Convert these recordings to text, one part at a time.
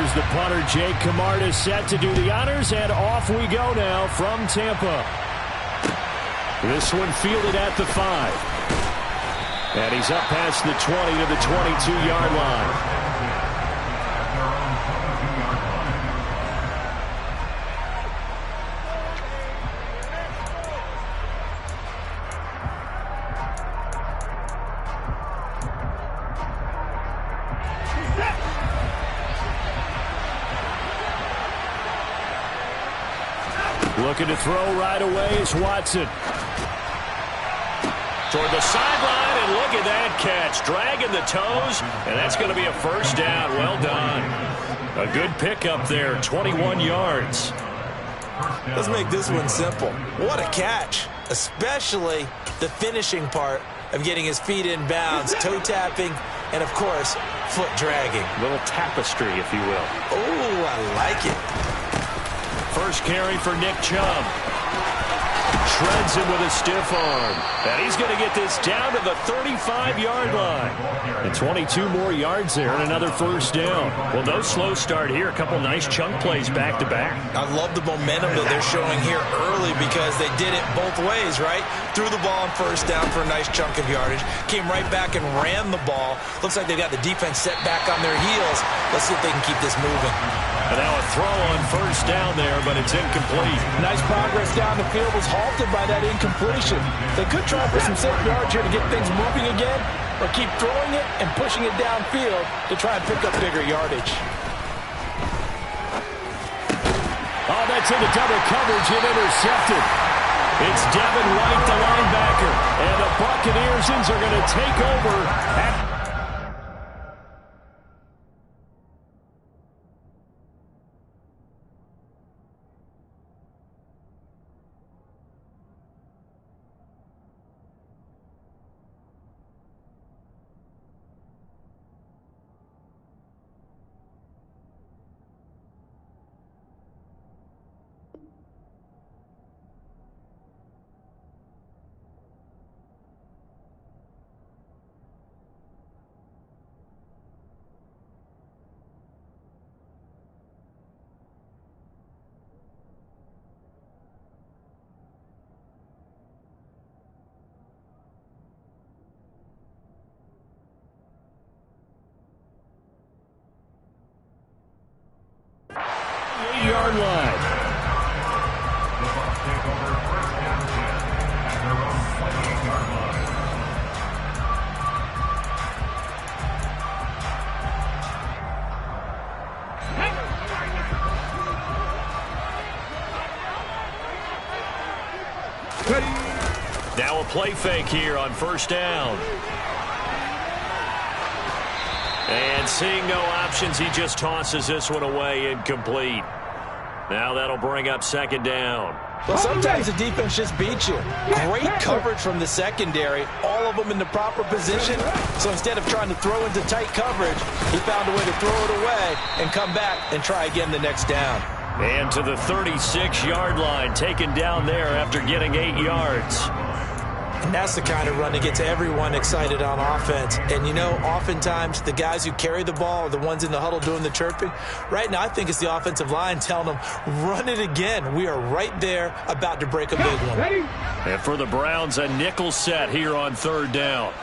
Here's the punter, Jake Camarda, set to do the honors, and off we go now from Tampa. This one fielded at the 5. And he's up past the 20 to the 22-yard line. Looking to throw right away is Watson. Toward the sideline, and look at that catch. Dragging the toes, and that's going to be a first down. Well done. A good pickup there, 21 yards. Let's make this one simple. What a catch, especially the finishing part of getting his feet in bounds, toe tapping, and, of course, foot dragging. A little tapestry, if you will. Oh, I like it. First carry for Nick Chubb. Shreds him with a stiff arm. And he's going to get this down to the 35-yard line. And 22 more yards there and another first down. Well, no slow start here. A couple nice chunk plays back-to-back. I love the momentum that they're showing here early because they did it both ways, right? Threw the ball on first down for a nice chunk of yardage. Came right back and ran the ball. Looks like they got the defense set back on their heels. Let's see if they can keep this moving. And now a throw on first down there, but it's incomplete. Nice progress down the field was halted by that incompletion. They could try for some safe yards here to get things moving again, or keep throwing it and pushing it downfield to try and pick up bigger yardage. Oh, that's into double coverage and intercepted. It's Devin White, the linebacker, and the Buccaneers are going to take over at yard line. Now a play fake here on first down. And seeing no options, he just tosses this one away, incomplete. Now that'll bring up second down. Well, sometimes the defense just beats you. Great coverage from the secondary, all of them in the proper position. So instead of trying to throw into tight coverage, he found a way to throw it away and come back and try again the next down. And to the 36-yard line, taken down there after getting 8 yards. And that's the kind of run that gets everyone excited on offense. And, you know, oftentimes the guys who carry the ball are the ones in the huddle doing the chirping. Right now, I think it's the offensive line telling them, run it again. We are right there about to break a big one. And for the Browns, a nickel set here on third down.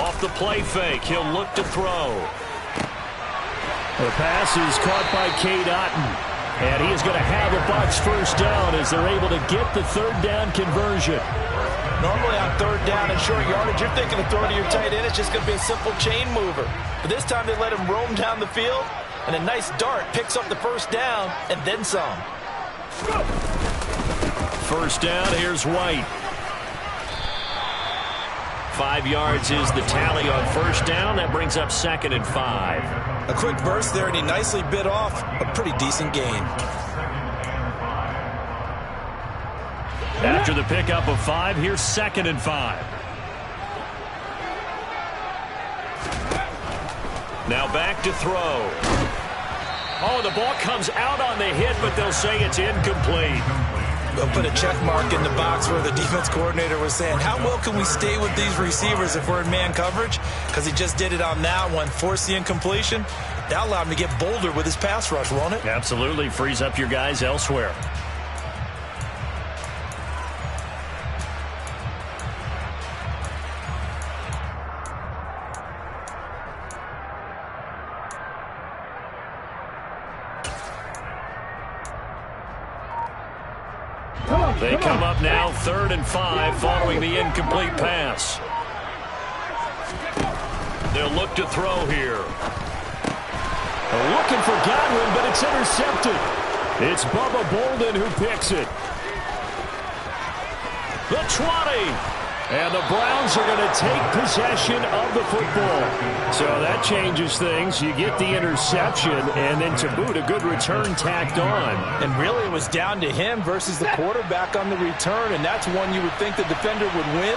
Off the play fake, he'll look to throw. The pass is caught by Cade Otton. And he is going to have the Bucs first down as they're able to get the third down conversion. Normally on third down and short yardage, you're thinking of throwing to your tight end. It's just going to be a simple chain mover. But this time they let him roam down the field, and a nice dart picks up the first down and then some. First down, here's White. 5 yards is the tally on first down. That brings up 2nd and 5. A quick burst there, and he nicely bit off a pretty decent gain. After the pickup of 5, here's 2nd and 5. Now back to throw. Oh, the ball comes out on the hit, but they'll say it's incomplete. I'll put a check mark in the box where the defense coordinator was saying, how well can we stay with these receivers if we're in man coverage? Because he just did it on that one, forced the incompletion. That allowed him to get bolder with his pass rush, won't it? Absolutely. Frees up your guys elsewhere. They come up now 3rd and 5 following the incomplete pass. They'll look to throw here. Looking for Godwin, but it's intercepted. It's Bubba Bolden who picks it. The 20. And the Browns are going to take possession of the football. So that changes things. You get the interception, and then to boot, a good return tacked on. And really, it was down to him versus the quarterback on the return, and that's one you would think the defender would win.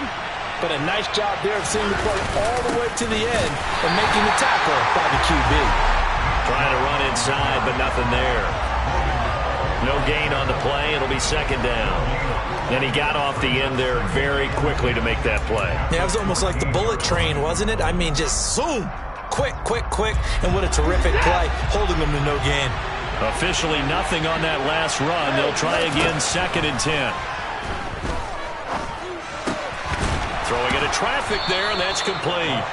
But a nice job there of seeing the play all the way to the end and making the tackle by the QB. Trying to run inside, but nothing there. No gain on the play. It'll be 2nd down. And he got off the end there very quickly to make that play. Yeah, it was almost like the bullet train, wasn't it? I mean, just zoom. Quick, quick, quick. And what a terrific play, holding them to no gain. Officially nothing on that last run. They'll try again, 2nd and 10. Throwing into traffic there, and that's complete.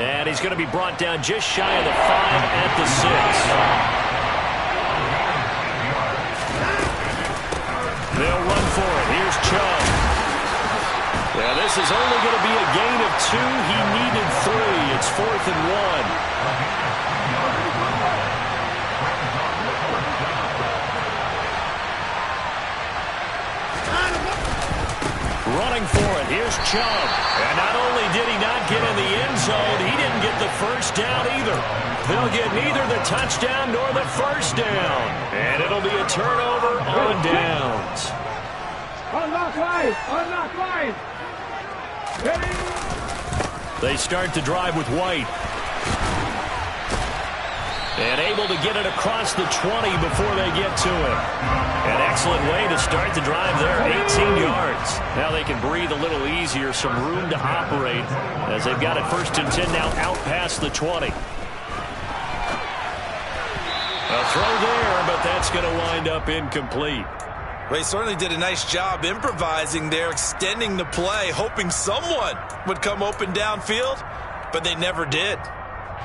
And he's going to be brought down just shy of the 5 at the 6. They'll run for it. Here's Chubb. Yeah, this is only going to be a gain of 2. He needed 3. It's 4th and 1. Running for it. Here's Chubb. And not only did he not get in the end zone, he didn't get the first down either. They'll get neither the touchdown nor the first down. And it'll be a turnover on downs. Unlock line! Unlock line! Ready? They start to drive with White. And able to get it across the 20 before they get to it. An excellent way to start the drive there, 18 yards. Now they can breathe a little easier, some room to operate as they've got it 1st and 10 now out past the 20. A throw there, but that's going to wind up incomplete. Well, he certainly did a nice job improvising there, extending the play, hoping someone would come open downfield, but they never did.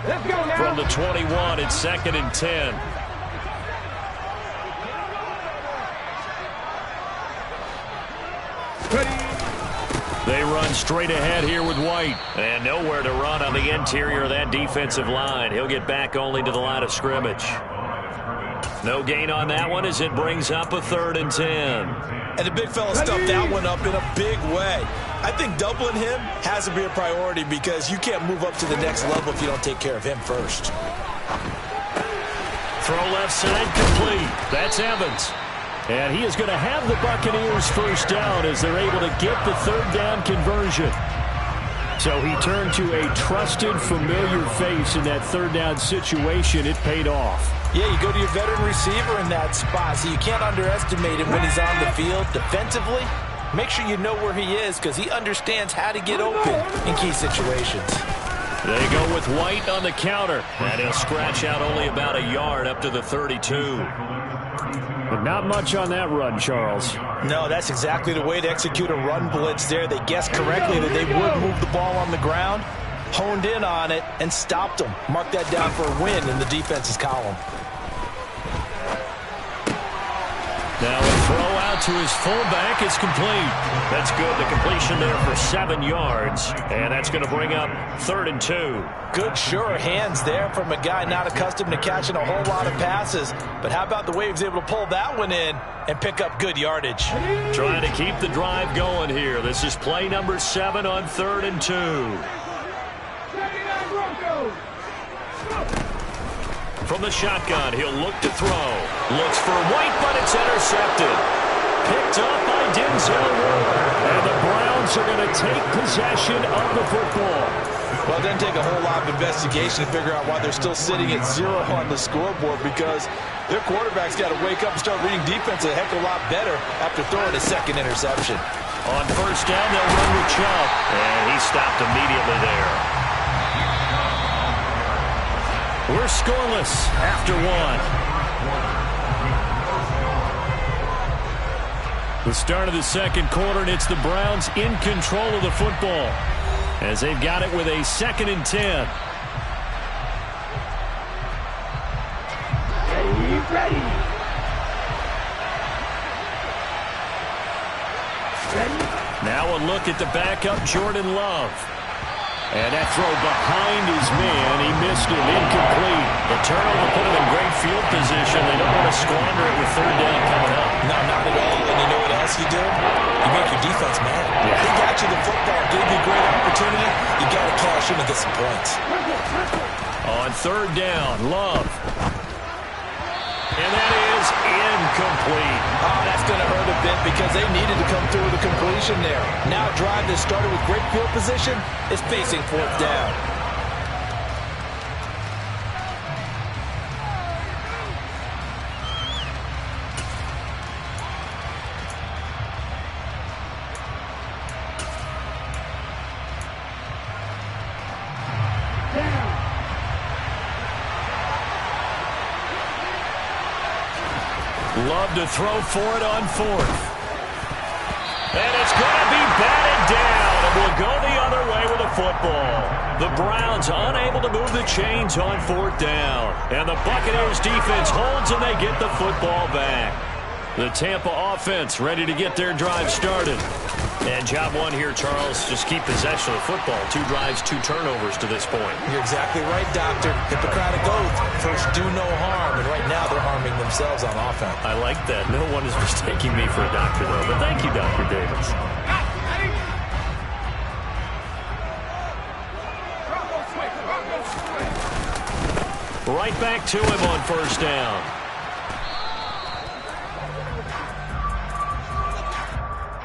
Let's go now. From the 21, it's 2nd and 10. They run straight ahead here with White. And nowhere to run on the interior of that defensive line. He'll get back only to the line of scrimmage. No gain on that one as it brings up a 3rd and 10. And the big fella stuffed that one up in a big way. I think doubling him has to be a priority because you can't move up to the next level if you don't take care of him first. Throw left side complete. That's Evans. And he is going to have the Buccaneers first down as they're able to get the 3rd down conversion. So he turned to a trusted, familiar face in that 3rd down situation. It paid off. Yeah, you go to your veteran receiver in that spot, so you can't underestimate him when he's on the field defensively. Make sure you know where he is because he understands how to get open in key situations. They go with White on the counter. And he'll scratch out only about a yard up to the 32. But not much on that run, Charles. No, that's exactly the way to execute a run blitz there. They guessed correctly that they would move the ball on the ground, honed in on it, and stopped them. Mark that down for a win in the defense's column. Now a throw out to his fullback is complete. That's good. The completion there for 7 yards. And that's going to bring up 3rd and 2. Good, sure hands there from a guy not accustomed to catching a whole lot of passes. But how about the way he was able to pull that one in and pick up good yardage? Trying to keep the drive going here. This is play number 7 on 3rd and 2. From the shotgun, he'll look to throw. Looks for White, but it's intercepted. Picked up by Denzel Ward. And the Browns are going to take possession of the football. Well, it doesn't take a whole lot of investigation to figure out why they're still sitting at 0 on the scoreboard because Their quarterback's got to wake up and start reading defense a heck of a lot better after throwing a second interception. On first down, they'll run with Chubb. And he stopped immediately there. We're scoreless after one. The start of the second quarter, and it's the Browns in control of the football as they've got it with a 2nd and 10. Ready. Now a look at the backup, Jordan Love. And that throw behind his man, he missed it, incomplete. The turnover put him in great field position. They don't want to squander it with 3rd down coming up. No, not at all. And you know what else you do? You make your defense mad. Yeah. They got you the football, gave you a great opportunity. You got to cash in and get some points. On 3rd down, Love. And that is incomplete. Oh, that's going to hurt a bit because they needed to come through with a completion there. Now a drive that started with great field position is facing 4th down. Love to throw for it on 4th. And it's going to be batted down. And we'll go the other way with the football. The Browns unable to move the chains on 4th down. And the Buccaneers defense holds and they get the football back. The Tampa offense ready to get their drive started. And job one here, Charles, just keep possession of the football. 2 drives, 2 turnovers to this point. You're exactly right, Doctor. Hippocratic oath. First, do no harm. And right now, they're harming themselves on offense. I like that. No one is mistaking me for a doctor, though. But thank you, Dr. Davis. Right back to him on 1st down.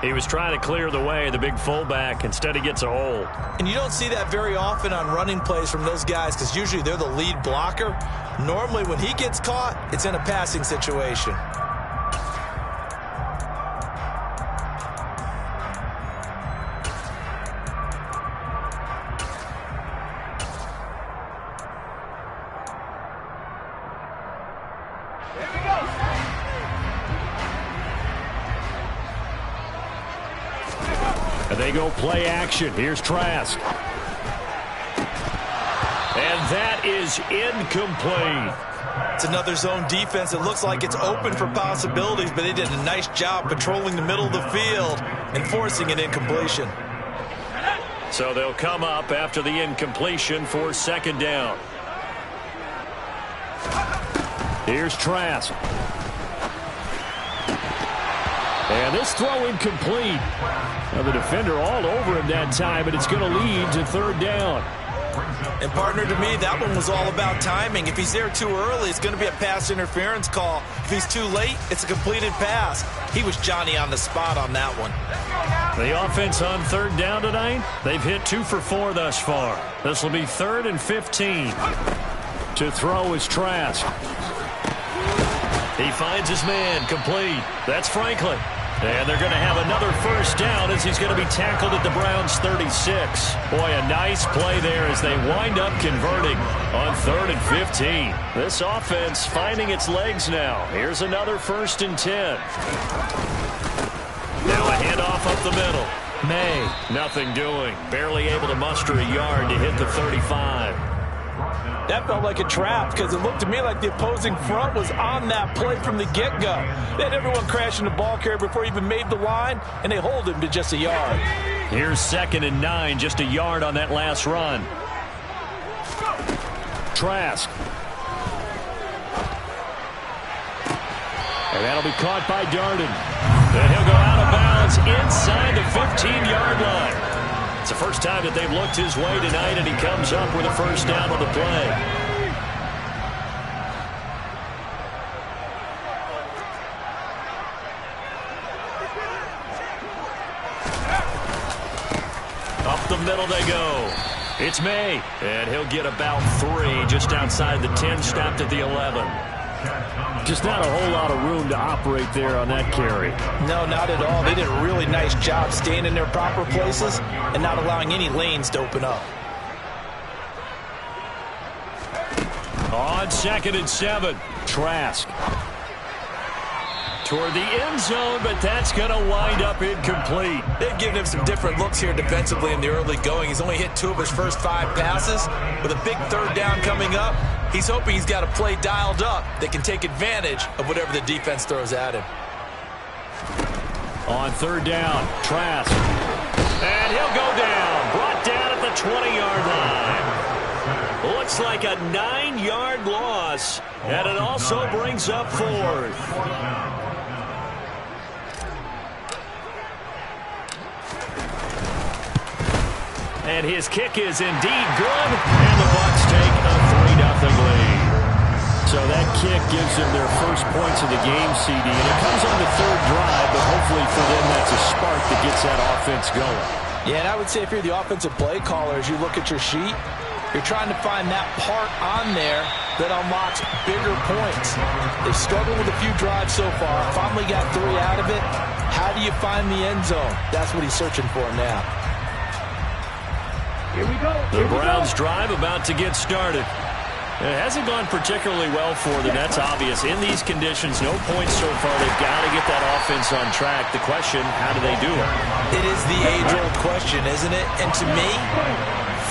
He was trying to clear the way, the big fullback. Instead, he gets a hole. And you don't see that very often on running plays from those guys because usually they're the lead blocker. Normally, when he gets caught, it's in a passing situation. And they go play action. Here's Trask. And that is incomplete. It's another zone defense. It looks like it's open for possibilities, but they did a nice job patrolling the middle of the field and forcing an incompletion. So they'll come up after the incompletion for 2nd down. Here's Trask. And this throw incomplete. Now the defender all over him that time, but it's going to lead to 3rd down. And partner, to me, that one was all about timing. If he's there too early, it's going to be a pass interference call. If he's too late, it's a completed pass. He was Johnny on the spot on that one. The offense on 3rd down tonight, they've hit 2 for 4 thus far. This will be 3rd and 15. To throw is Trask. He finds his man, complete. That's Franklin. And they're going to have another 1st down as he's going to be tackled at the Browns' 36. Boy, a nice play there as they wind up converting on 3rd and 15. This offense finding its legs now. Here's another 1st and 10. Now a handoff up the middle. May, nothing doing. Barely able to muster a yard to hit the 35. That felt like a trap because it looked to me like the opposing front was on that play from the get-go. They had everyone crashing the ball carrier before he even made the line, and they hold him to just a yard. Here's 2nd and 9, just a yard on that last run. Trask. And that'll be caught by Darden. And he'll go out of bounds inside the 15-yard line. It's the first time that they've looked his way tonight, and he comes up with a 1st down on the play. Up the middle they go. It's May, and he'll get about 3 just outside the 10, stopped at the 11. Just not a whole lot of room to operate there on that carry. No, not at all. They did a really nice job staying in their proper places and not allowing any lanes to open up. On 2nd and 7, Trask. Toward the end zone, but that's going to wind up incomplete. They've given him some different looks here defensively in the early going. He's only hit 2 of his first 5 passes. With a big 3rd down coming up, he's hoping he's got a play dialed up that can take advantage of whatever the defense throws at him. On 3rd down, Trask. And he'll go down. Brought down at the 20-yard line. Looks like a 9-yard loss, and it also brings up 4th. And his kick is indeed good, and the Bucs take a 3-0 lead. So that kick gives them their first points of the game, CD, and it comes on the 3rd drive, but hopefully for them that's a spark that gets that offense going. Yeah, and I would say if you're the offensive play caller, as you look at your sheet, you're trying to find that part on there that unlocks bigger points. They've struggled with a few drives so far, finally got 3 out of it. How do you find the end zone? That's what he's searching for now. The Browns drive about to get started. It hasn't gone particularly well for them. That's obvious. In these conditions, no points so far. They've got to get that offense on track. The question, how do they do it? It is the age-old question, isn't it? And to me,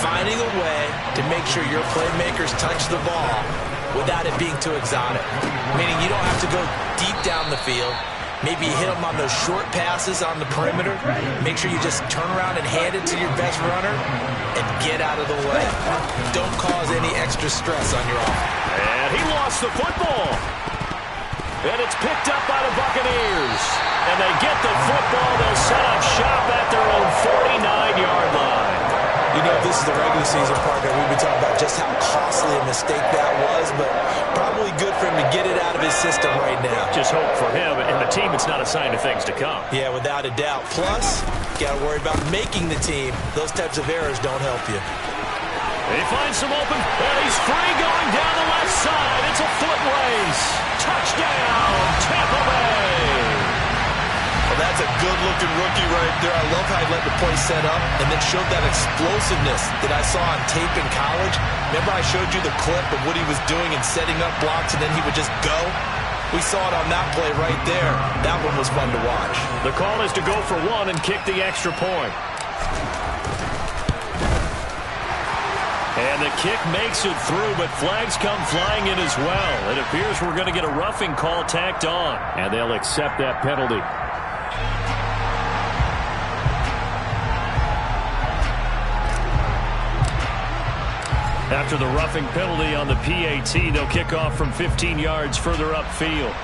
finding a way to make sure your playmakers touch the ball without it being too exotic. Meaning you don't have to go deep down the field. Maybe you hit them on those short passes on the perimeter. Make sure you just turn around and hand it to your best runner and get out of the way. Don't cause any extra stress on your offense. And he lost the football. And it's picked up by the Buccaneers. And they get the football. They'll set up shop at their own 49-yard line. You know, this is the regular season partner. We've been talking about just how costly a mistake that was, but probably good for him to get it out of his system right now. Just hope for him and the team it's not a sign of things to come. Yeah, without a doubt. Plus, got to worry about making the team. Those types of errors don't help you. He finds some open, and he's free going down the left side. It's a foot race. Touchdown, Tampa Bay. Well, that's a good-looking rookie right there. I love how he let the play set up and then showed that explosiveness that I saw on tape in college. Remember I showed you the clip of what he was doing and setting up blocks, and then he would just go? We saw it on that play right there. That one was fun to watch. The call is to go for 1 and kick the extra point. And the kick makes it through, but flags come flying in as well. It appears we're going to get a roughing call tacked on, and they'll accept that penalty. After the roughing penalty on the PAT, they'll kick off from 15 yards further upfield.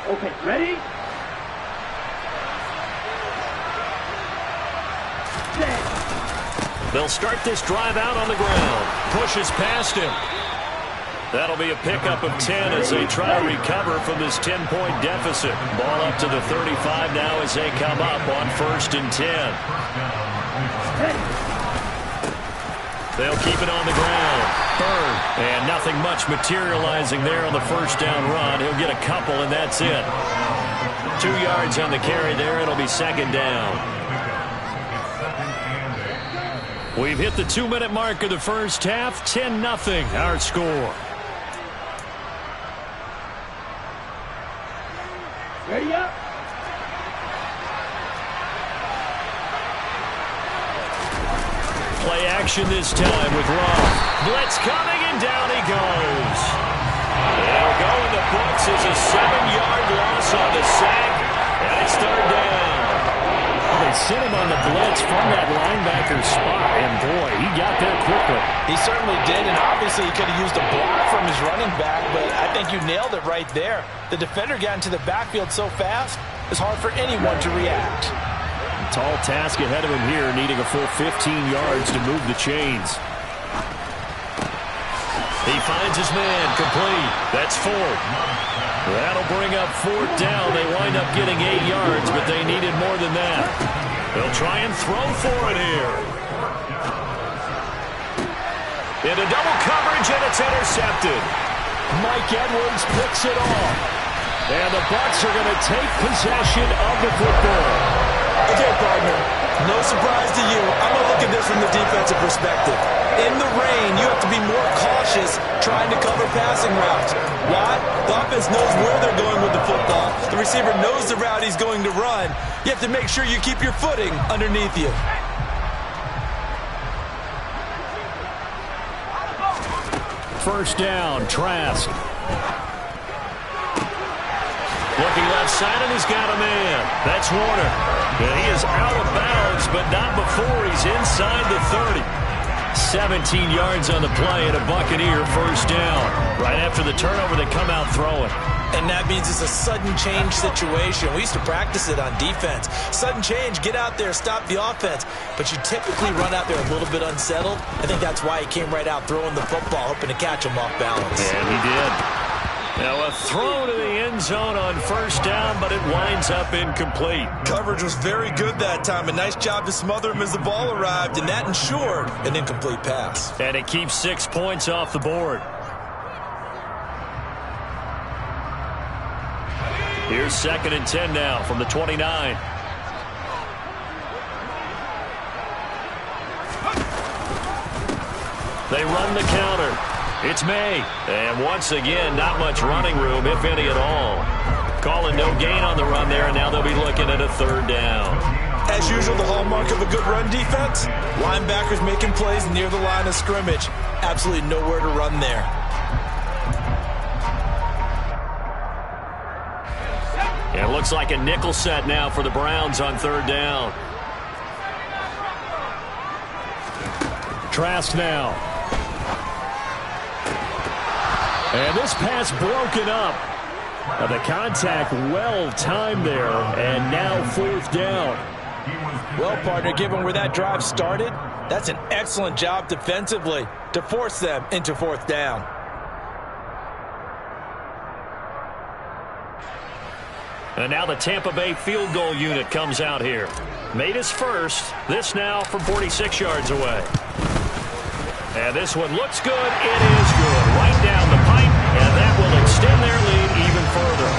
Okay, ready? They'll start this drive out on the ground. Pushes past him. That'll be a pickup of 10 as they try to recover from this 10-point deficit. Ball up to the 35 now as they come up on 1st and 10. They'll keep it on the ground. Bird. And nothing much materializing there on the 1st down run. He'll get a couple, and that's it. 2 yards on the carry there. It'll be 2nd down. We've hit the 2-minute mark of the first half. 10-0 our score. Ready up. Play action this time with Love. Blitz coming, and down he goes. It'll go in the books as a 7-yard loss on the sack, and it's 3rd down. They sent him on the blitz from that linebacker spot, and boy, he got there quickly. He certainly did, and obviously he could have used a block from his running back, but I think you nailed it right there. The defender got into the backfield so fast, it's hard for anyone to react. A tall task ahead of him here, needing a full 15 yards to move the chains. He finds his man, complete. That's 4. That'll bring up 4th down. They wind up getting 8 yards, but they needed more than that. They'll try and throw for it here. Into double coverage, and it's intercepted. Mike Edwards picks it off. And the Bucs are going to take possession of the football. Okay, partner, no surprise to you. I'm going to look at this from the defensive perspective. In the rain, you have to be more cautious trying to cover passing routes. Why? The offense knows where they're going with the football. The receiver knows the route he's going to run. You have to make sure you keep your footing underneath you. First down, Trask. Looking left side, and he's got a man. That's Warner. And he is out of bounds, but not before he's inside the 30. 17 yards on the play, and a Buccaneer first down. Right after the turnover, they come out throwing. And that means it's a sudden change situation. We used to practice it on defense. Sudden change, get out there, stop the offense. But you typically run out there a little bit unsettled. I think that's why he came right out throwing the football, hoping to catch him off balance. And he did. Now a throw to the end zone on first down, but it winds up incomplete. Coverage was very good that time. A nice job to smother him as the ball arrived, and that ensured an incomplete pass. And it keeps 6 points off the board. Here's 2nd and 10 now from the 29. They run the counter. It's May. And once again, not much running room, if any at all. Calling no gain on the run there, and now they'll be looking at a 3rd down. As usual, the hallmark of a good run defense, linebackers making plays near the line of scrimmage. Absolutely nowhere to run there. It looks like a nickel set now for the Browns on 3rd down. Trask now. And this pass broken up. Now the contact well timed there, and now 4th down. Well, partner, given where that drive started, that's an excellent job defensively to force them into 4th down. And now the Tampa Bay field goal unit comes out here. Made his first. This now from 46 yards away. And this one looks good. It is good. Right down the pipe, and that will extend their lead even further.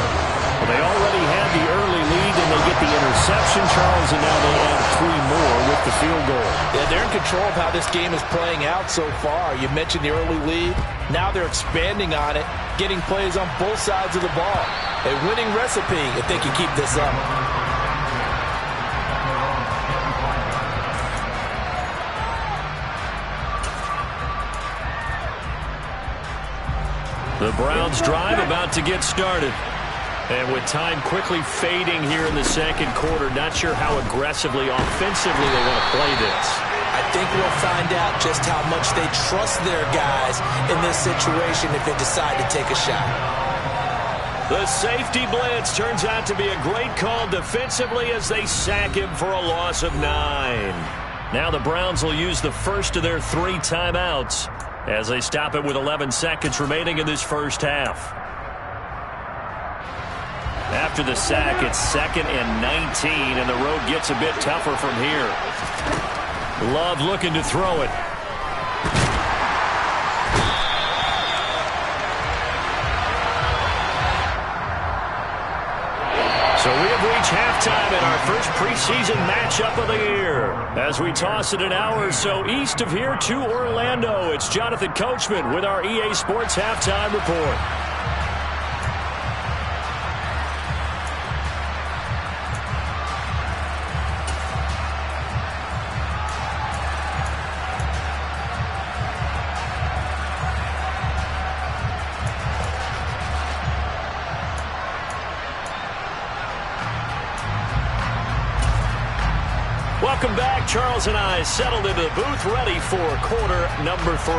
Well, they already had the early lead, and they get the interception, Charles, and now they add 3 more with the field goal. Yeah, they're in control of how this game is playing out so far. You mentioned the early lead. Now they're expanding on it, getting plays on both sides of the ball. A winning recipe if they can keep this up. The Browns drive about to get started. And with time quickly fading here in the 2nd quarter, not sure how aggressively, offensively they want to play this. I think we'll find out just how much they trust their guys in this situation if they decide to take a shot. The safety blitz turns out to be a great call defensively as they sack him for a loss of 9. Now the Browns will use the first of their 3 timeouts as they stop it with 11 seconds remaining in this first half. After the sack, it's 2nd and 19, and the road gets a bit tougher from here. Love looking to throw it. So we have reached halftime in our first preseason matchup of the year. As we toss it an hour or so east of here to Orlando, it's Jonathan Coachman with our EA Sports Halftime Report. Welcome back. Charles and I settled into the booth, ready for quarter number 3.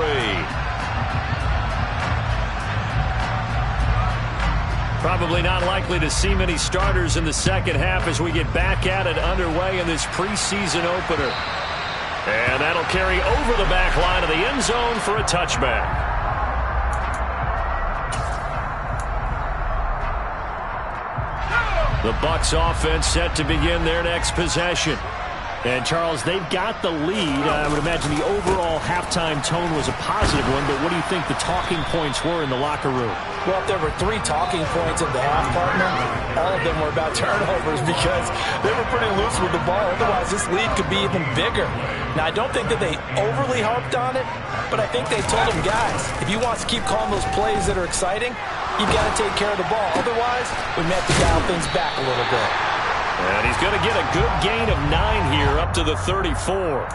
Probably not likely to see many starters in the second half as we get back at it underway in this preseason opener. And that'll carry over the back line of the end zone for a touchback. The Bucs offense set to begin their next possession. And, Charles, they've got the lead. I would imagine the overall halftime tone was a positive one, but what do you think the talking points were in the locker room? Well, if there were 3 talking points at the half, partner, all of them were about turnovers because they were pretty loose with the ball. Otherwise, this lead could be even bigger. Now, I don't think that they overly harped on it, but I think they told them, guys, if you want to keep calling those plays that are exciting, you've got to take care of the ball. Otherwise, we may have to dial things back a little bit. And he's going to get a good gain of 9 here up to the 34.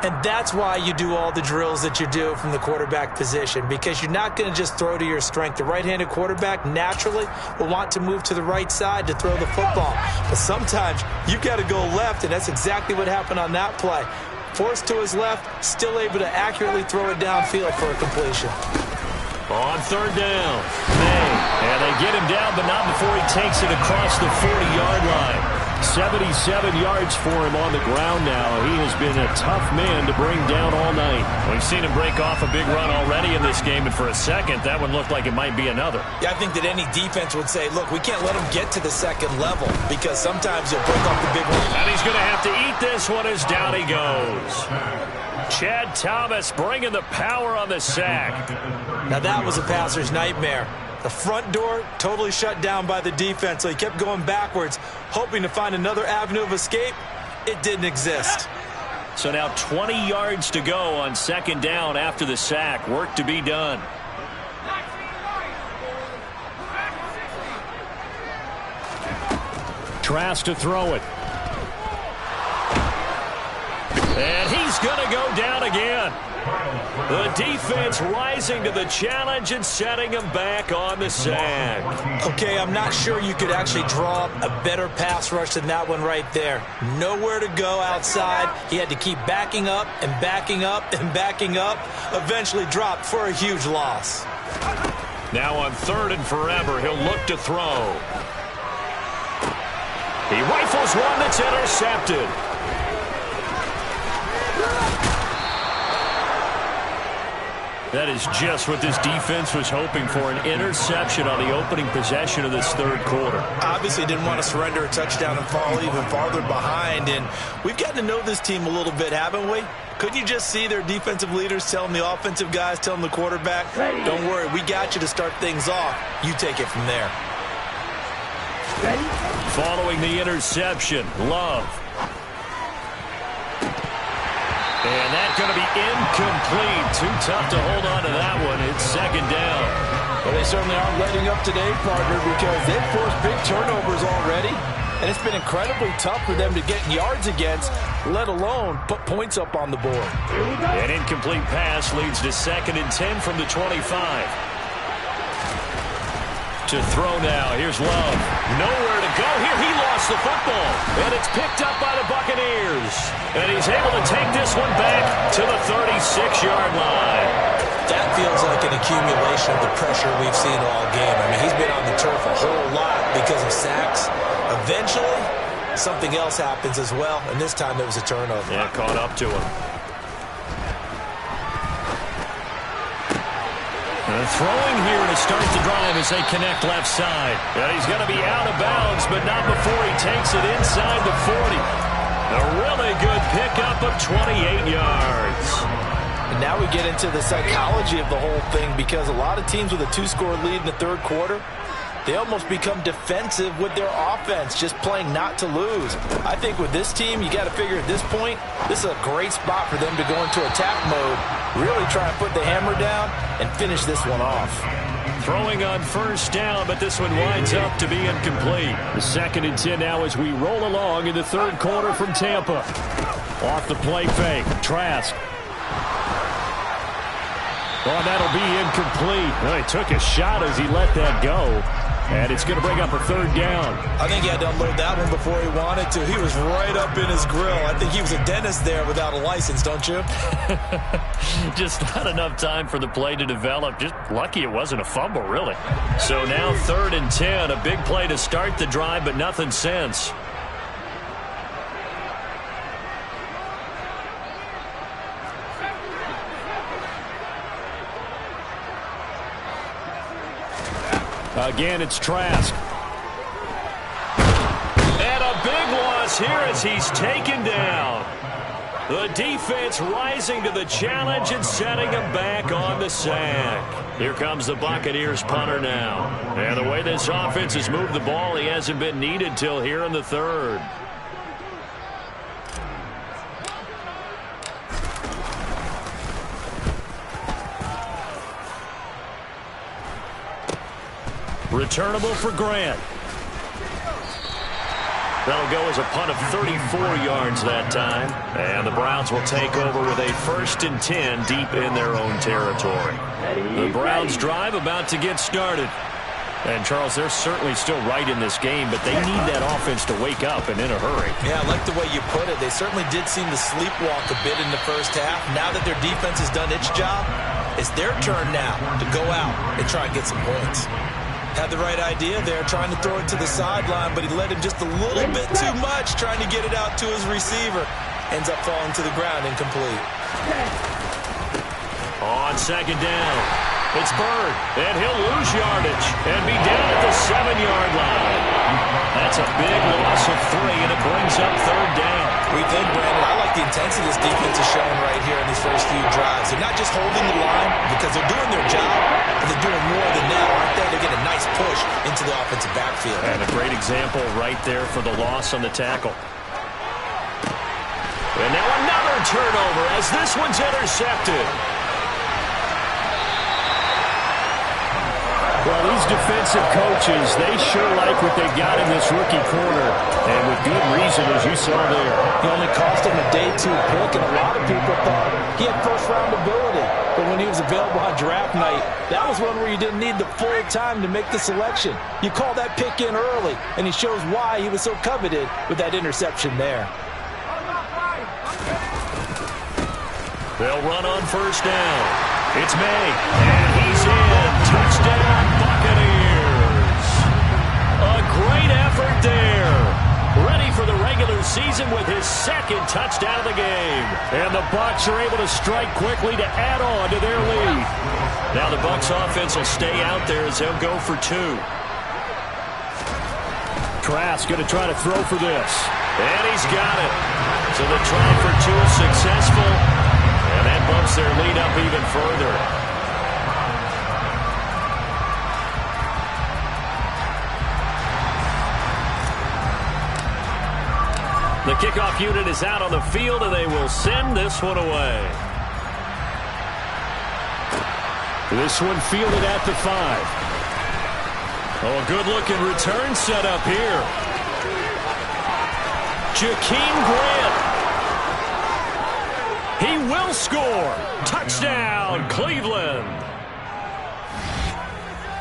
And that's why you do all the drills that you do from the quarterback position, because you're not going to just throw to your strength. The right-handed quarterback naturally will want to move to the right side to throw the football. But sometimes you've got to go left, and that's exactly what happened on that play. Forced to his left, still able to accurately throw it downfield for a completion. On third down, May. And they get him down, but not before he takes it across the 40-yard line. 77 yards for him on the ground now. He has been a tough man to bring down all night. We've seen him break off a big run already in this game, and for a second, that one looked like it might be another. Yeah, I think that any defense would say, look, we can't let him get to the second level because sometimes you'll break off the big one. And he's going to have to eat this one as down he goes. Chad Thomas bringing the power on the sack. Now that was a passer's nightmare. The front door totally shut down by the defense, so he kept going backwards, hoping to find another avenue of escape. It didn't exist. So now 20 yards to go on second down after the sack. Work to be done. Trask to throw it. And he's going to go down again. The defense rising to the challenge and setting him back on the sack. Okay, I'm not sure you could actually draw up a better pass rush than that one right there. Nowhere to go outside. He had to keep backing up and backing up and backing up. Eventually dropped for a huge loss. Now on third and forever, he'll look to throw. He rifles one that's intercepted. That is just what this defense was hoping for, an interception on the opening possession of this third quarter. Obviously didn't want to surrender a touchdown and fall even farther behind, and we've gotten to know this team a little bit, haven't we? Couldn't you just see their defensive leaders telling the offensive guys, telling the quarterback, don't worry, we got you to start things off. You take it from there. Following the interception, Love. And that's going to be incomplete. Too tough to hold on to that one. It's second down. Well, they certainly aren't letting up today, partner, because they've forced big turnovers already. And it's been incredibly tough for them to get yards against, let alone put points up on the board. An incomplete pass leads to 2nd and 10 from the 25. To throw now. Here's Love. Nowhere to go. Here he lost the football. And it's picked up by the Buccaneers. And he's able to take this one back to the 36-yard line. That feels like an accumulation of the pressure we've seen all game. I mean, he's been on the turf a whole lot because of sacks. Eventually, something else happens as well. And this time it was a turnover. Yeah, caught up to him. Throwing here to start the drive as they connect left side. And he's going to be out of bounds, but not before he takes it inside the 40. A really good pickup of 28 yards. And now we get into the psychology of the whole thing, because a lot of teams with a 2-score lead in the third quarter, they almost become defensive with their offense, just playing not to lose. I think with this team, you got to figure at this point, this is a great spot for them to go into attack mode, really try and put the hammer down and finish this one off. Throwing on first down, but this one winds up to be incomplete. The 2nd and 10 now as we roll along in the third quarter from Tampa. Off the play fake, Trask. Oh, that'll be incomplete. Well, he took a shot as he let that go. And it's going to bring up a third down. I think he had to unload that one before he wanted to. He was right up in his grill. I think he was a dentist there without a license, don't you? Just not enough time for the play to develop. Just lucky it wasn't a fumble, really. So now 3rd and 10. A big play to start the drive, but nothing since. Again, it's Trask. loss here as he's taken down. The defense rising to the challenge and setting him back on the sack. Here comes the Buccaneers punter now. And the way this offense has moved the ball, he hasn't been needed till here in the third. Returnable for Grant. That'll go as a punt of 34 yards that time. And the Browns will take over with a 1st and 10 deep in their own territory. The Browns drive about to get started. And, Charles, they're certainly still right in this game, but they need that offense to wake up and in a hurry. Yeah, I like the way you put it. They certainly did seem to sleepwalk a bit in the first half. Now that their defense has done its job, it's their turn now to go out and try and get some points. Had the right idea there, trying to throw it to the sideline, but he led him just a little bit too much, trying to get it out to his receiver. Ends up falling to the ground incomplete. On 2nd down, it's Bird, and he'll lose yardage and be down at the 7-yard line. That's a big loss of 3, and it brings up 3rd down. We think, Brandon, I like the intensity this defense is showing right here in these first few drives. They're not just holding the line because they're doing their job, but they're doing more than that, aren't they? They're getting a nice push into the offensive backfield. And a great example right there for the loss on the tackle. And now another turnover as this one's intercepted. Well, these defensive coaches, they sure like what they got in this rookie corner, and with good reason, as you saw there. He only cost him a day 2 pick, and a lot of people thought he had first-round ability. But when he was available on draft night, that was one where you didn't need the full time to make the selection. You call that pick in early, and he shows why he was so coveted with that interception there. They'll run on 1st down. It's May, and he's in. Touchdown, Buccaneers. A great effort there. Ready for the regular season with his 2nd touchdown of the game. And the Bucs are able to strike quickly to add on to their lead. Now the Bucs offense will stay out there as they'll go for 2. Trask going to try to throw for this. And he's got it. So the try for 2 is successful. And that bumps their lead up even further. The kickoff unit is out on the field, and they will send this one away. This one fielded at the 5. Oh, a good-looking return set up here. Jakeem Grant. He will score. Touchdown, Cleveland.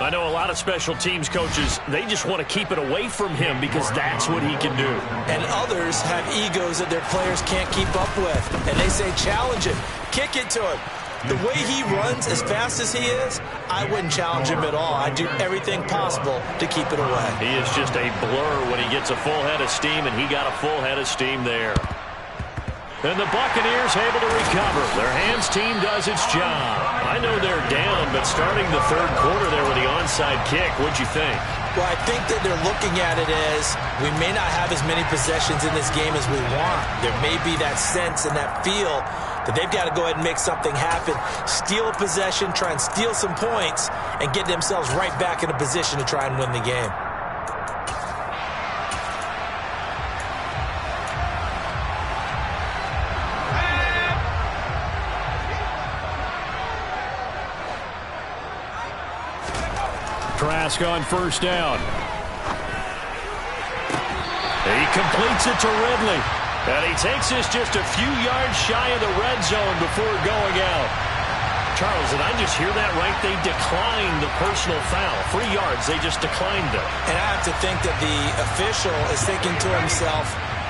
I know a lot of special teams coaches, they just want to keep it away from him because that's what he can do. And others have egos that their players can't keep up with. And they say, challenge him, kick it to him. The way he runs as fast as he is, I wouldn't challenge him at all. I'd do everything possible to keep it away. He is just a blur when he gets a full head of steam, and he got a full head of steam there. And the Buccaneers able to recover. Their hands team does its job. I know they're down, but starting the 3rd quarter there with the onside kick, what'd you think? Well, I think that they're looking at it as we may not have as many possessions in this game as we want. There may be that sense and that feel that they've got to go ahead and make something happen, steal a possession, try and steal some points, and get themselves right back in a position to try and win the game. Trask on 1st down. He completes it to Ridley. And he takes this just a few yards shy of the red zone before going out. Charles, did I just hear that right? They declined the personal foul. 3 yards, they just declined it. And I have to think that the official is thinking to himself,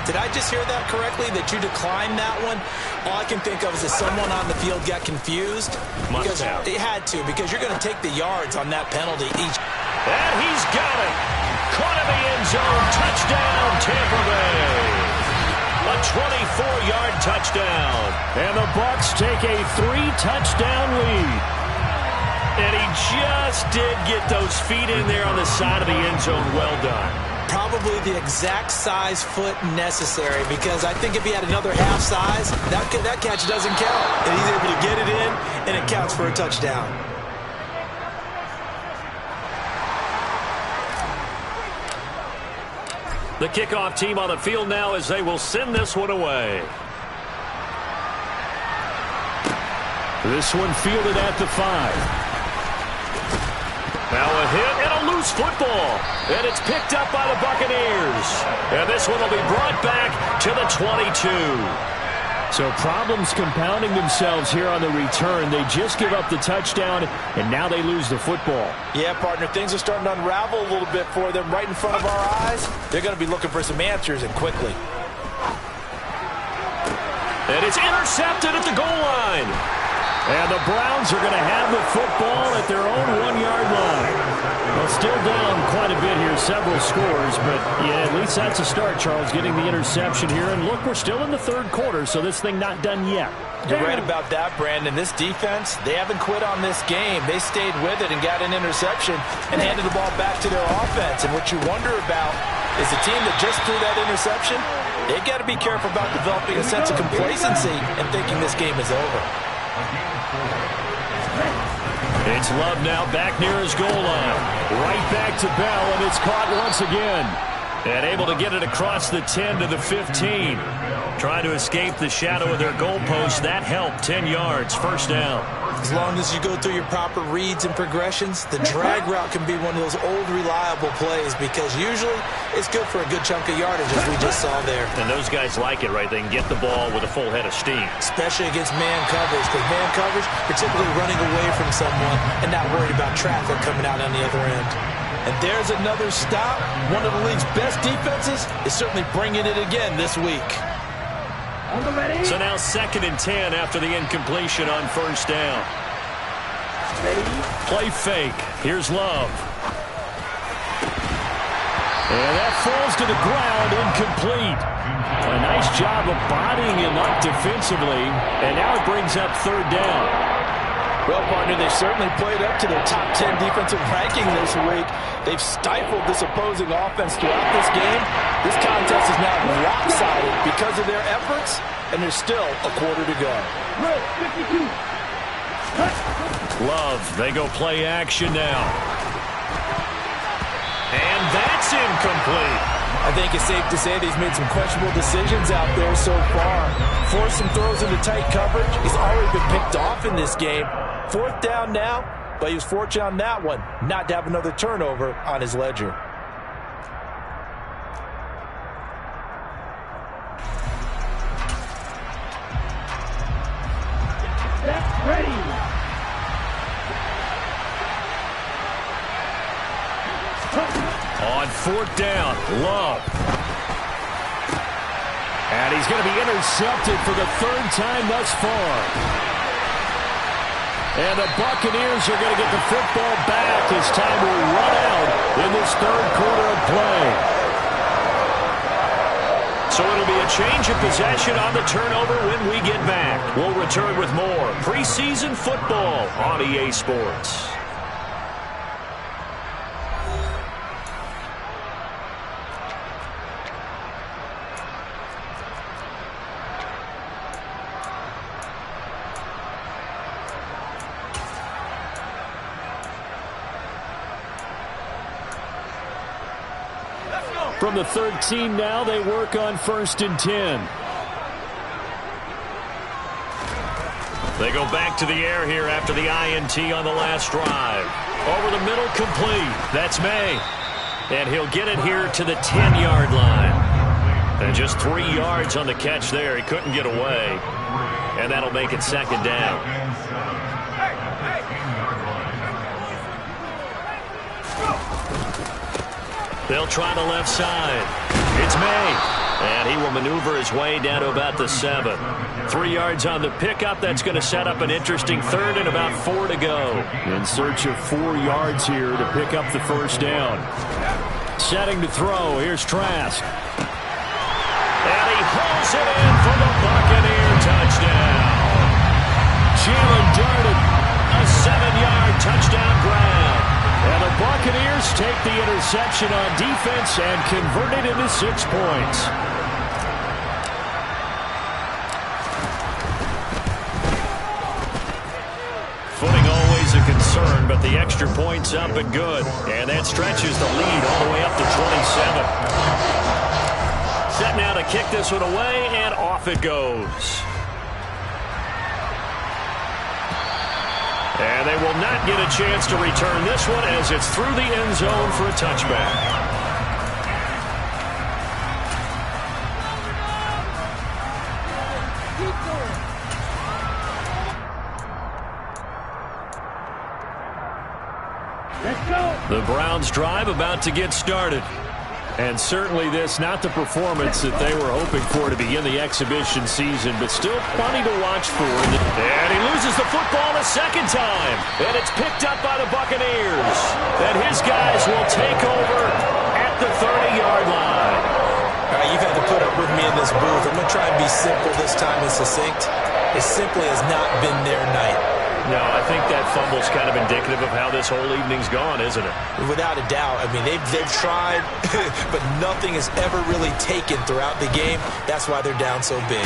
did I just hear that correctly, that you declined that one? All I can think of is that someone on the field got confused. Must have. They had to, because you're going to take the yards on that penalty each. And he's got it. Caught in the end zone. Touchdown, Tampa Bay. A 24-yard touchdown. And the Bucs take a 3-touchdown lead. And he just did get those feet in there on the side of the end zone. Well done. Probably the exact size foot necessary, because I think if he had another half size, that catch doesn't count. And he's able to get it in, and it counts for a touchdown. The kickoff team on the field now as they will send this one away. This one fielded at the 5. Now a hit and a loose football. And it's picked up by the Buccaneers. And this one will be brought back to the 22. So problems compounding themselves here on the return. They just give up the touchdown, and now they lose the football. Yeah, partner, things are starting to unravel a little bit for them right in front of our eyes. They're going to be looking for some answers, and quickly. And it's intercepted at the goal line. And the Browns are going to have the football at their own 1-yard line. Well, still down quite a bit here, several scores, but yeah, at least that's a start, Charles, getting the interception here. And look, we're still in the third quarter, so this thing not done yet. You're right about that, Brandon. This defense, they haven't quit on this game. They stayed with it and got an interception and handed the ball back to their offense. And what you wonder about is the team that just threw that interception, they've got to be careful about developing a sense of complacency and thinking this game is over. It's Love now back near his goal line. Right back to Bell, and it's caught once again. And able to get it across the 10 to the 15. Trying to escape the shadow of their goalpost. That helped. 10 yards, first down. As long as you go through your proper reads and progressions, the drag route can be one of those old reliable plays, because usually it's good for a good chunk of yardage, as we just saw there. And those guys like it, right? They can get the ball with a full head of steam. Especially against man coverage, because man coverage, particularly running away from someone and not worried about traffic coming out on the other end. And there's another stop. One of the league's best defenses is certainly bringing it again this week. So now 2nd and 10 after the incompletion on first down. Play fake. Here's Love. And that falls to the ground, incomplete. A nice job of bodying him up defensively, and now it brings up third down. Well, partner, they certainly played up to their top 10 defensive ranking this week. They've stifled this opposing offense throughout this game. This contest is now lopsided because of their efforts, and there's still a quarter to go. Love, they go play action now. And that's incomplete. I think it's safe to say that he's made some questionable decisions out there so far. Forced some throws into tight coverage. He's already been picked off in this game. Fourth down now, but he was fortunate on that one not to have another turnover on his ledger. Ready. On fourth down, Love. And he's going to be intercepted for the third time thus far. And the Buccaneers are going to get the football back as time will run out in this third quarter of play. So it'll be a change of possession on the turnover when we get back. We'll return with more preseason football on EA Sports. From the 13 now, they work on 1st and 10. They go back to the air here after the INT on the last drive. Over the middle, complete. That's May. And he'll get it here to the 10-yard line. And just 3 yards on the catch there. He couldn't get away. And that'll make it second down. They'll try the left side. It's May. And he will maneuver his way down to about the 7. 3 yards on the pickup. That's going to set up an interesting third and about 4 to go. In search of 4 yards here to pick up the first down. Setting to throw. Here's Trask. And he hauls it in for the Buccaneer touchdown. Jalen darted. A 7-yard touchdown grab. And the Buccaneers Bears take the interception on defense and convert it into 6 points. Footing always a concern, but the extra point's up and good. And that stretches the lead all the way up to 27. Set now to kick this one away, and off it goes. And they will not get a chance to return this one as it's through the end zone for a touchback. The Browns drive about to get started. And certainly this, not the performance that they were hoping for to begin the exhibition season, but still plenty to watch for. And he loses the football a second time. And it's picked up by the Buccaneers. And his guys will take over at the 30-yard line. All right, you've had to put up with me in this booth. I'm going to try and be simple this time and succinct. It simply has not been their night. No, I think that fumble's kind of indicative of how this whole evening's gone, isn't it? Without a doubt. I mean, they've tried, but nothing is ever really taken throughout the game. That's why they're down so big.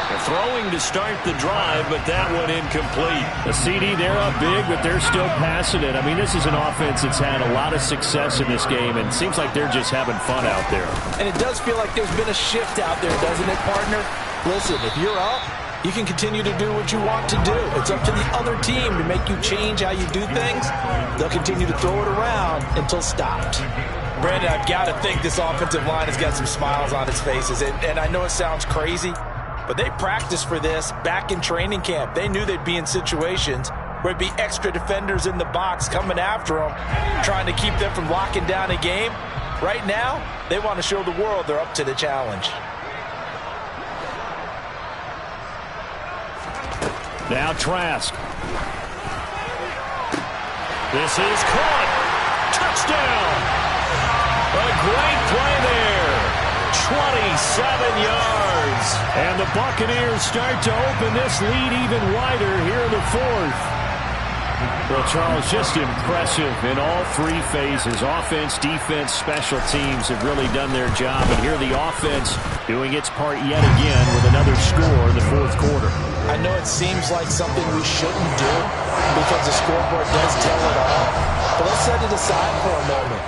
They're throwing to start the drive, but that one incomplete. The CD, they're up big, but they're still passing it. I mean, this is an offense that's had a lot of success in this game, and it seems like they're just having fun out there. And it does feel like there's been a shift out there, doesn't it, partner? Listen, if you're up, you can continue to do what you want to do. It's up to the other team to make you change how you do things. They'll continue to throw it around until stopped. Brandon, I've got to think this offensive line has got some smiles on its faces. And I know it sounds crazy, but they practiced for this back in training camp. They knew they'd be in situations where there'd be extra defenders in the box coming after them, trying to keep them from locking down a game. Right now, they want to show the world they're up to the challenge. Now Trask. This is caught. Touchdown. A great play there. 27 yards. And the Buccaneers start to open this lead even wider here in the fourth. Well, Charles, just impressive in all 3 phases. Offense, defense, special teams have really done their job. And here the offense doing its part yet again with another score in the fourth quarter. I know it seems like something we shouldn't do because the scoreboard does tell it all. But let's set it aside for a moment.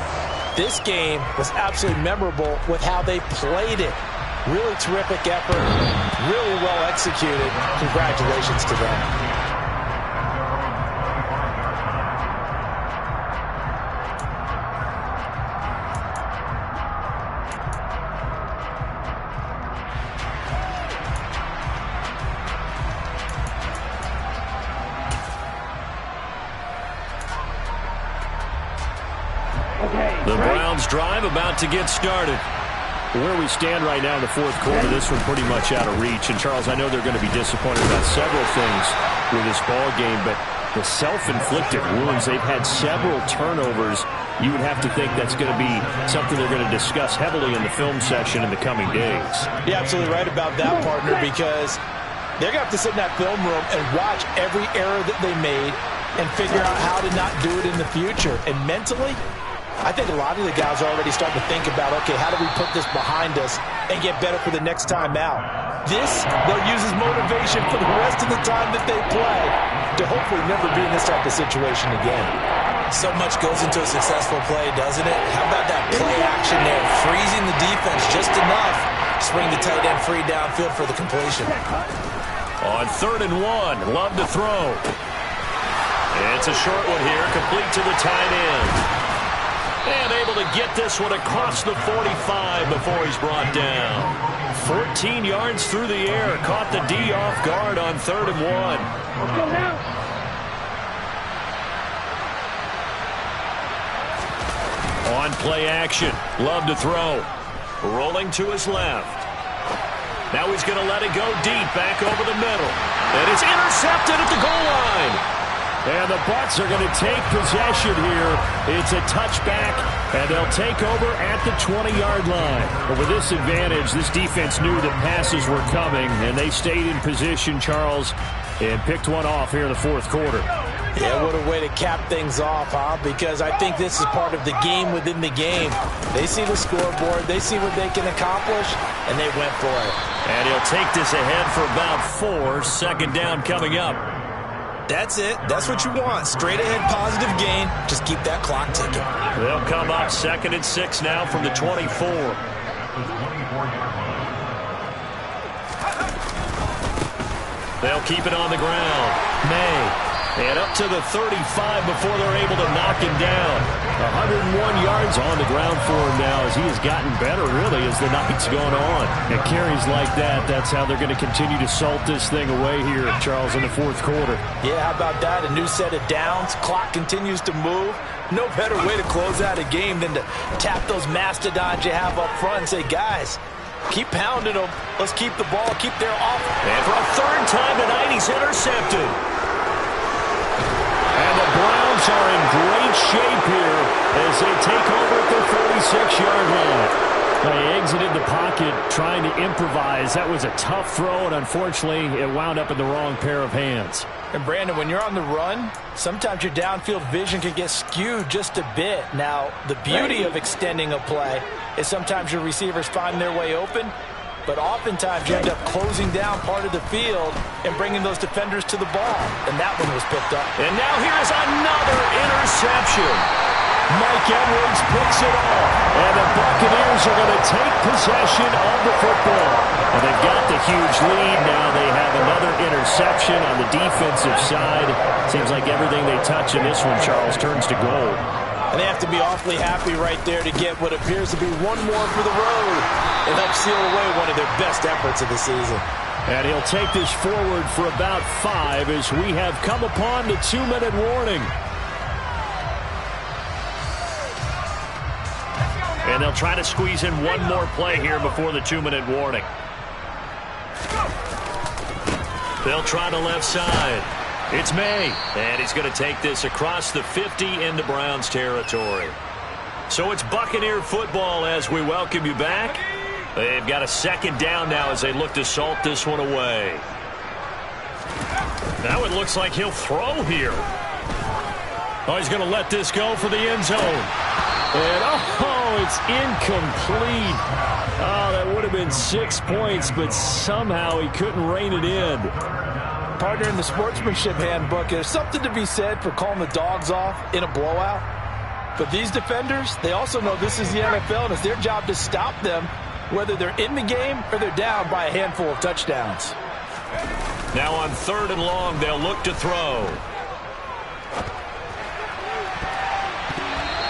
This game was absolutely memorable with how they played it. Really terrific effort, really well executed. Congratulations to them. The Browns drive about to get started. Where we stand right now in the fourth quarter, this one pretty much out of reach. And, Charles, I know they're going to be disappointed about several things with this ball game, but the self-inflicted wounds, they've had several turnovers. You would have to think that's going to be something they're going to discuss heavily in the film session in the coming days. You're absolutely right about that, partner, because they're going to have to sit in that film room and watch every error that they made and figure out how to not do it in the future. And mentally, I think a lot of the guys are already starting to think about, okay, how do we put this behind us and get better for the next time out? This, they'll use as motivation for the rest of the time that they play to hopefully never be in this type of situation again. So much goes into a successful play, doesn't it? How about that play action there? Freezing the defense just enough to bring the tight end free downfield for the completion. On 3rd and 1, Love to throw. It's a short one here, complete to the tight end. And able to get this one across the 45 before he's brought down. 14 yards through the air. Caught the D off guard on 3rd and 1. Let's go now. On play action. Love to throw. Rolling to his left. Now he's going to let it go deep back over the middle. And it's intercepted at the goal line. And the Bucs are going to take possession here. It's a touchback, and they'll take over at the 20-yard line. But with this advantage, this defense knew that passes were coming, and they stayed in position, Charles, and picked one off here in the fourth quarter. Yeah, what a way to cap things off, huh? Because I think this is part of the game within the game. They see the scoreboard, they see what they can accomplish, and they went for it. And he'll take this ahead for about 4. Second down coming up. That's it. That's what you want. Straight ahead positive gain. Just keep that clock ticking. They'll come up 2nd and 6 now from the 24. They'll keep it on the ground. May. And up to the 35 before they're able to knock him down. 101 yards on the ground for him now as he has gotten better, really, as the night's going on. And carries like that, that's how they're going to continue to salt this thing away here, Charles, in the 4th quarter. Yeah, how about that? A new set of downs. Clock continues to move. No better way to close out a game than to tap those mastodons you have up front and say, guys, keep pounding them. Let's keep the ball, keep their offense. And for a 3rd time tonight, he's intercepted. And the Browns are in great shape here as they take over at their 46-yard line. They exited the pocket trying to improvise. That was a tough throw, and unfortunately, it wound up in the wrong pair of hands. And, Brandon, when you're on the run, sometimes your downfield vision can get skewed just a bit. Now, the beauty of extending a play is sometimes your receivers find their way open, but oftentimes you end up closing down part of the field and bringing those defenders to the ball. And that one was picked up. And now here's another interception. Mike Edwards picks it off. And the Buccaneers are going to take possession of the football. And they've got the huge lead. Now they have another interception on the defensive side. Seems like everything they touch in this one, Charles, turns to gold. And they have to be awfully happy right there to get what appears to be one more for the road. It helps seal away one of their best efforts of the season. And he'll take this forward for about 5 as we have come upon the 2-minute warning. And they'll try to squeeze in one more play here before the 2-minute warning. They'll try the left side. It's May, and he's going to take this across the 50 into Browns territory. So it's Buccaneer football as we welcome you back. They've got a 2nd down now as they look to salt this one away. Now it looks like he'll throw here. Oh, he's going to let this go for the end zone. And, oh, it's incomplete. Oh, that would have been 6 points, but somehow he couldn't rein it in. Partner, in the sportsmanship handbook, there's something to be said for calling the dogs off in a blowout. But these defenders, they also know this is the NFL, and it's their job to stop them, whether they're in the game or they're down by a handful of touchdowns. Now on 3rd and long, they'll look to throw.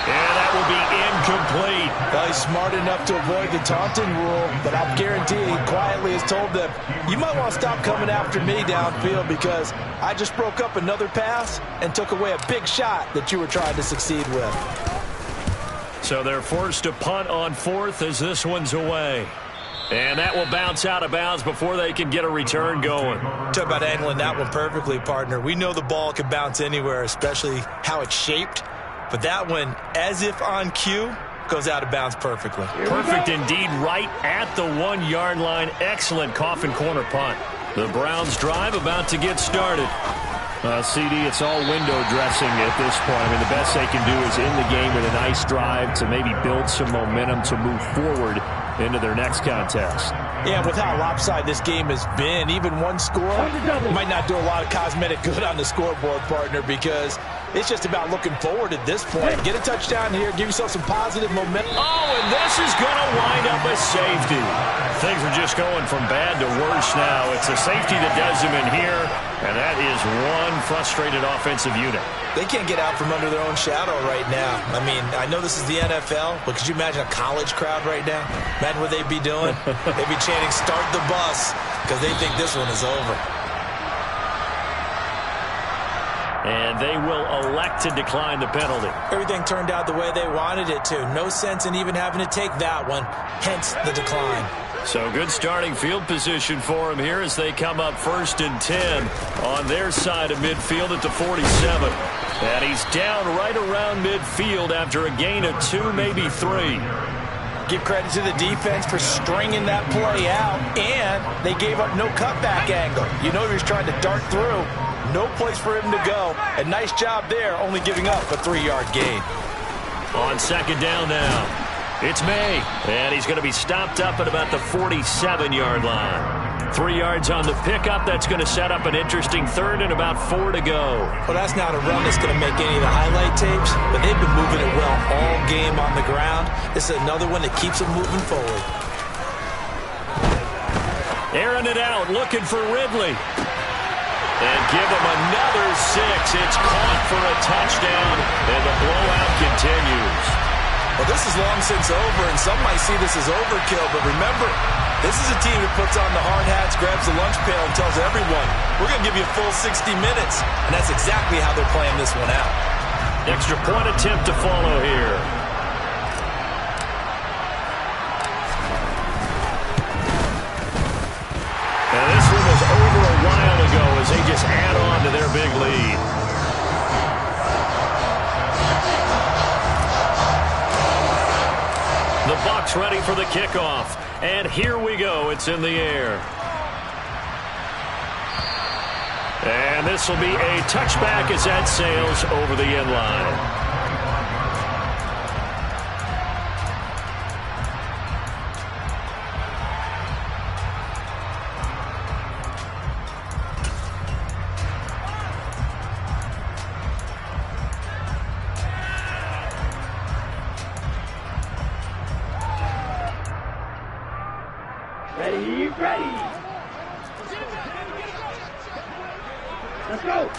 And that will be incomplete. Well, he's smart enough to avoid the taunting rule, but I'll guarantee he quietly has told them, you might want to stop coming after me downfield because I just broke up another pass and took away a big shot that you were trying to succeed with. So they're forced to punt on 4th as this one's away. And that will bounce out of bounds before they can get a return going. Talk about angling that one perfectly, partner. We know the ball can bounce anywhere, especially how it's shaped. But that one, as if on cue, goes out of bounds perfectly. Perfect indeed, right at the 1-yard line. Excellent coffin corner punt. The Browns drive about to get started. CD, it's all window dressing at this point. I mean, the best they can do is in the game with a nice drive to maybe build some momentum to move forward into their next contest. Yeah, with how lopsided this game has been, even one score might not do a lot of cosmetic good on the scoreboard, partner, because it's just about looking forward at this point. Get a touchdown here, give yourself some positive momentum. Oh, and this is going to wind up a safety. Things are just going from bad to worse now. It's a safety that does them in here, and that is one frustrated offensive unit. They can't get out from under their own shadow right now. I mean, I know this is the NFL, but could you imagine a college crowd right now? Imagine what they'd be doing. They'd be chanting, start the bus, because they think this one is over. And they will elect to decline the penalty. Everything turned out the way they wanted it to. No sense in even having to take that one, hence the decline. So good starting field position for him here as they come up 1st and 10 on their side of midfield at the 47. And he's down right around midfield after a gain of 2, maybe 3. Give credit to the defense for stringing that play out, and they gave up no cutback angle. You know he was trying to dart through. No place for him to go. A nice job there, only giving up a 3-yard gain. On second down now, it's May, and he's going to be stopped up at about the 47-yard line. 3 yards on the pickup. That's going to set up an interesting third and about 4 to go. Well, that's not a run that's going to make any of the highlight tapes, but they've been moving it well all game on the ground. This is another one that keeps them moving forward. Airing it out, looking for Ridley. And give him another 6. It's caught for a touchdown, and the blowout continues. Well, this is long since over, and some might see this as overkill, but remember, this is a team that puts on the hard hats, grabs the lunch pail, and tells everyone, we're going to give you a full 60 minutes. And that's exactly how they're playing this one out. Extra point attempt to follow here. And this one was over a while ago as they just add on to their big lead. The Bucs ready for the kickoff. And here we go. It's in the air. And this will be a touchback as that sails over the end line. Ready. Let's go.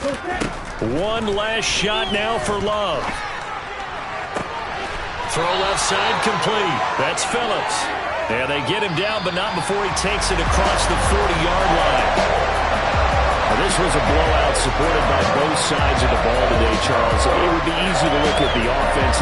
One last shot now for Love. Throw left side complete. That's Phillips. And they get him down, but not before he takes it across the 40-yard line. Now, this was a blowout supported by both sides of the ball today, Charles. It would be easy to look at the offense